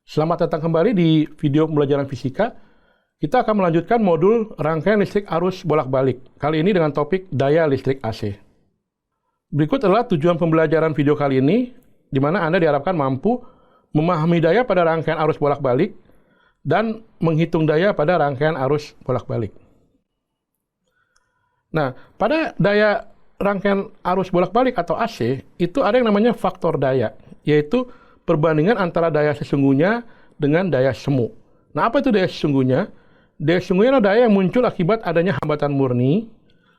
Selamat datang kembali di video pembelajaran fisika. Kita akan melanjutkan modul rangkaian listrik arus bolak-balik. Kali ini dengan topik daya listrik AC. Berikut adalah tujuan pembelajaran video kali ini, di mana Anda diharapkan mampu memahami daya pada rangkaian arus bolak-balik dan menghitung daya pada rangkaian arus bolak-balik. Nah, pada daya rangkaian arus bolak-balik atau AC, itu ada yang namanya faktor daya, yaitu perbandingan antara daya sesungguhnya dengan daya semu. Nah, apa itu daya sesungguhnya? Daya sesungguhnya adalah daya yang muncul akibat adanya hambatan murni,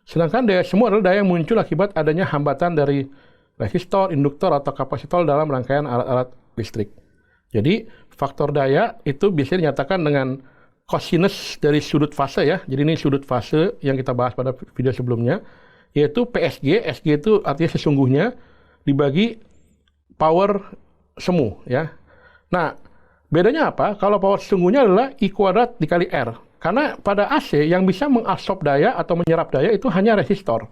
sedangkan daya semu adalah daya yang muncul akibat adanya hambatan dari resistor, induktor, atau kapasitor dalam rangkaian alat-alat listrik. Jadi, faktor daya itu bisa dinyatakan dengan cosinus dari sudut fase ya. Jadi ini sudut fase yang kita bahas pada video sebelumnya, yaitu PSG. SG itu artinya sesungguhnya dibagi power semu ya. Nah, bedanya apa? Kalau power sesungguhnya adalah I kuadrat dikali R. Karena pada AC yang bisa mengabsorb daya atau menyerap daya itu hanya resistor.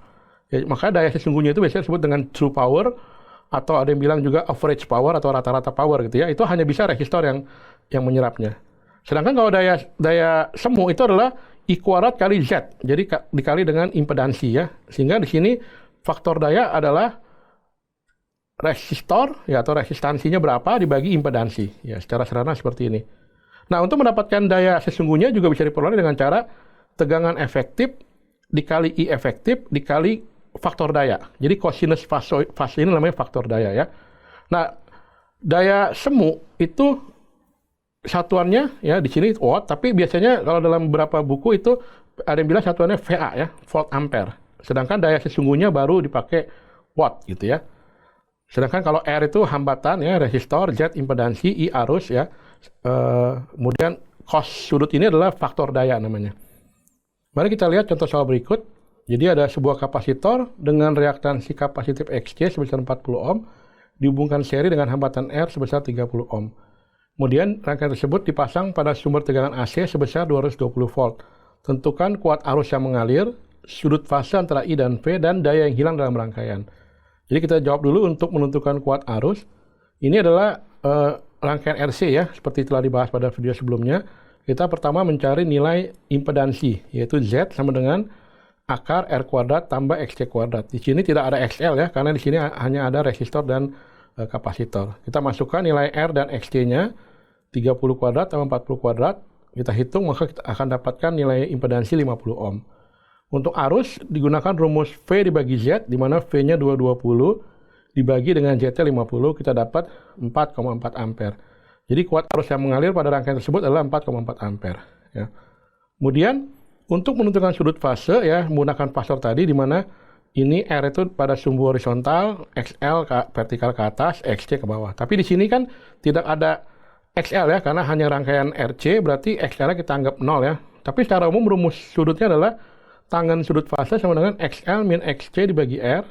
Ya, maka daya sesungguhnya itu biasanya disebut dengan true power, atau ada yang bilang juga average power atau rata-rata power gitu ya. Itu hanya bisa resistor yang menyerapnya. Sedangkan kalau daya semu itu adalah I kuadrat kali Z. Jadi dikali dengan impedansi ya. Sehingga di sini faktor daya adalah resistor ya, atau resistansinya berapa dibagi impedansi ya, secara sederhana seperti ini. Nah, untuk mendapatkan daya sesungguhnya juga bisa diperoleh dengan cara tegangan efektif dikali I efektif dikali faktor daya. Jadi cosinus fase ini namanya faktor daya ya. Nah, daya semu itu satuannya ya di sini watt, tapi biasanya kalau dalam beberapa buku itu ada yang bilang satuannya VA ya, volt ampere. Sedangkan daya sesungguhnya baru dipakai watt gitu ya. Sedangkan kalau R itu hambatan ya, resistor, Z impedansi, I arus ya. Kemudian cos sudut ini adalah faktor daya namanya. Mari kita lihat contoh soal berikut. Jadi ada sebuah kapasitor dengan reaktansi kapasitif Xc sebesar 40 ohm dihubungkan seri dengan hambatan R sebesar 30 ohm. Kemudian rangkaian tersebut dipasang pada sumber tegangan AC sebesar 220 volt. Tentukan kuat arus yang mengalir, sudut fase antara I dan V, dan daya yang hilang dalam rangkaian. Jadi kita jawab dulu untuk menentukan kuat arus. Ini adalah rangkaian RC ya, seperti telah dibahas pada video sebelumnya. Kita pertama mencari nilai impedansi, yaitu Z sama dengan akar R kuadrat tambah XC kuadrat. Di sini tidak ada XL ya, karena di sini hanya ada resistor dan kapasitor. Kita masukkan nilai R dan XC-nya, 30 kuadrat tambah 40 kuadrat. Kita hitung, maka kita akan dapatkan nilai impedansi 50 ohm. Untuk arus digunakan rumus V dibagi Z, di mana V-nya 220 dibagi dengan Z-nya 50, kita dapat 4,4 ampere. Jadi kuat arus yang mengalir pada rangkaian tersebut adalah 4,4 ampere. Ya. Kemudian untuk menentukan sudut fase ya, menggunakan faktor tadi, di mana ini R itu pada sumbu horizontal, XL vertikal ke atas, XC ke bawah. Tapi di sini kan tidak ada XL ya, karena hanya rangkaian RC, berarti XL-nya kita anggap 0 ya. Tapi secara umum rumus sudutnya adalah tangen sudut fase sama dengan XL min XC dibagi R.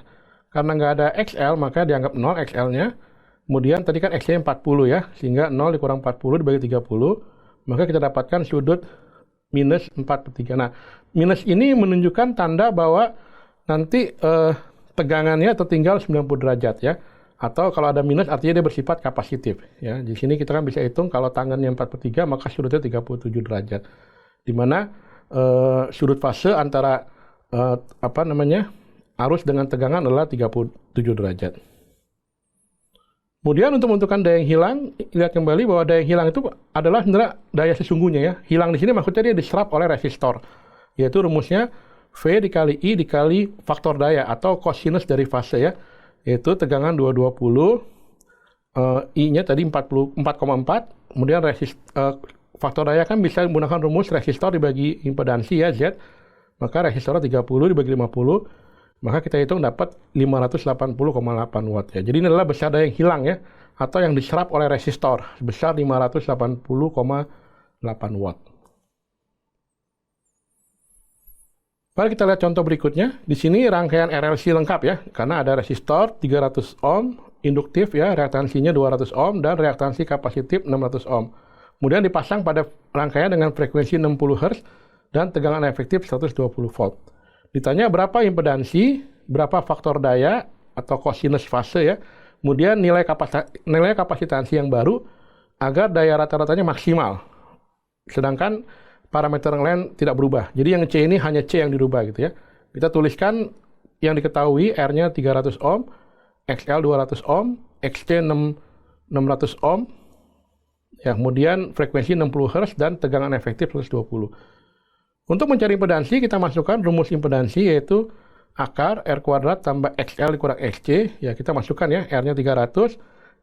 Karena nggak ada XL, maka dianggap 0 XL-nya. Kemudian tadi kan XC 40 ya, sehingga 0 dikurang 40 dibagi 30. Maka kita dapatkan sudut minus 4/3. Nah, minus ini menunjukkan tanda bahwa nanti tegangannya tertinggal 90 derajat ya. Atau kalau ada minus artinya dia bersifat kapasitif. Ya. Di sini kita kan bisa hitung kalau tangannya 4/3, maka sudutnya 37 derajat. Di mana sudut fase antara arus dengan tegangan adalah 37 derajat. Kemudian untuk menentukan daya yang hilang, lihat kembali bahwa daya yang hilang itu adalah sebenarnya daya sesungguhnya ya. Hilang di sini maksudnya dia diserap oleh resistor, yaitu rumusnya V dikali I dikali faktor daya atau cosinus dari fase ya, yaitu tegangan 220, I-nya tadi 4,4, kemudian faktor daya kan bisa menggunakan rumus resistor dibagi impedansi ya, Z. Maka resistornya 30 dibagi 50, maka kita hitung dapat 580,8 watt ya. Jadi ini adalah besar daya yang hilang ya, atau yang diserap oleh resistor sebesar 580,8 watt. Mari kita lihat contoh berikutnya. Di sini rangkaian RLC lengkap ya, karena ada resistor 300 ohm, induktif ya, reaktansinya 200 ohm, dan reaktansi kapasitif 600 ohm. Kemudian dipasang pada rangkaian dengan frekuensi 60 Hz dan tegangan efektif 120 volt. Ditanya berapa impedansi, berapa faktor daya atau cosinus fase ya, kemudian nilai kapasitansi yang baru agar daya rata-ratanya maksimal. Sedangkan parameter yang lain tidak berubah. Jadi yang C ini hanya C yang dirubah gitu ya. Kita tuliskan yang diketahui R-nya 300 ohm, XL 200 ohm, XC 600 ohm, ya, kemudian frekuensi 60 Hz dan tegangan efektif 120. Untuk mencari impedansi, kita masukkan rumus impedansi yaitu akar R kuadrat tambah XL dikurang XC. Ya, kita masukkan ya, R-nya 300,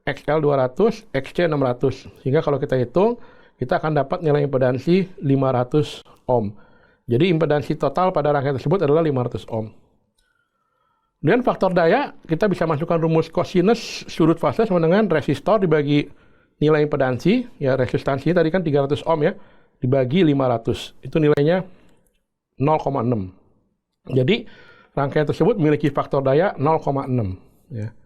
XL 200, XC 600. Sehingga kalau kita hitung, kita akan dapat nilai impedansi 500 ohm. Jadi impedansi total pada rangkaian tersebut adalah 500 ohm. Dengan faktor daya, kita bisa masukkan rumus kosinus sudut fase sama dengan resistor dibagi nilai impedansi. Ya, resistansinya tadi kan 300 ohm ya, dibagi 500. Itu nilainya 0,6. Jadi, rangkaian tersebut memiliki faktor daya 0,6. Ya.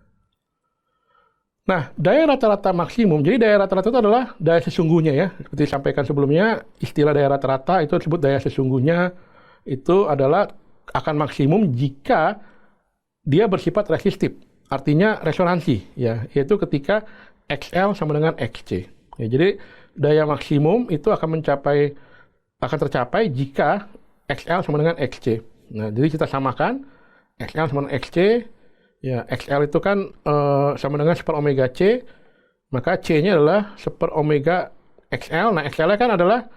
Nah, daya rata-rata maksimum, jadi daya rata-rata itu adalah daya sesungguhnya ya. Seperti disampaikan sebelumnya, istilah daya rata-rata itu disebut daya sesungguhnya, itu adalah akan maksimum jika dia bersifat resistif, artinya resonansi, ya, yaitu ketika XL sama dengan XC. Ya, jadi daya maksimum itu akan tercapai jika XL sama dengan XC. Nah, jadi kita samakan XL sama dengan XC. Ya, XL itu kan sama dengan 1 omega C, maka C-nya adalah 1 omega XL. Nah, XL-nya kan adalah,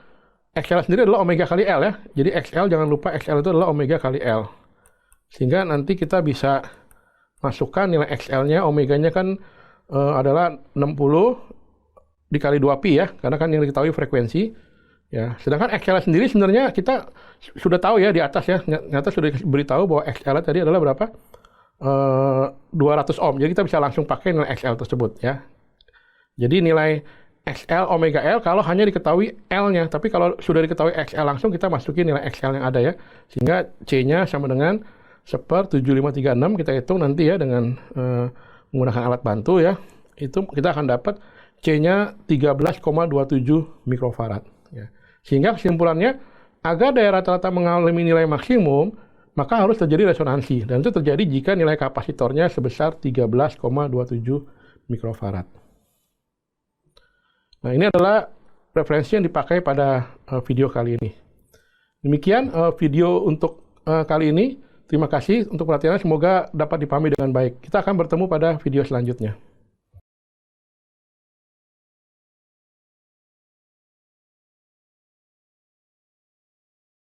XL sendiri adalah omega kali L ya. Jadi XL, jangan lupa XL itu adalah omega kali L. Sehingga nanti kita bisa masukkan nilai XL-nya, omeganya kan adalah 60 dikali 2pi ya, karena kan yang diketahui frekuensi. Ya, sedangkan XL sendiri sebenarnya kita sudah tahu ya di atas ya, ternyata sudah diberitahu bahwa XL tadi adalah berapa? 200 ohm. Jadi kita bisa langsung pakai nilai XL tersebut ya. Jadi nilai XL omega L kalau hanya diketahui L-nya, tapi kalau sudah diketahui XL langsung kita masukin nilai XL yang ada ya. Sehingga C-nya sama dengan 1/7536, kita hitung nanti ya dengan menggunakan alat bantu ya. Itu kita akan dapat C-nya 13,27 mikrofarad ya. Sehingga kesimpulannya, agar daya rata-rata mengalami nilai maksimum, maka harus terjadi resonansi. Dan itu terjadi jika nilai kapasitornya sebesar 13,27 mikrofarad. Nah, ini adalah referensi yang dipakai pada video kali ini. Demikian video untuk kali ini. Terima kasih untuk perhatiannya. Semoga dapat dipahami dengan baik. Kita akan bertemu pada video selanjutnya.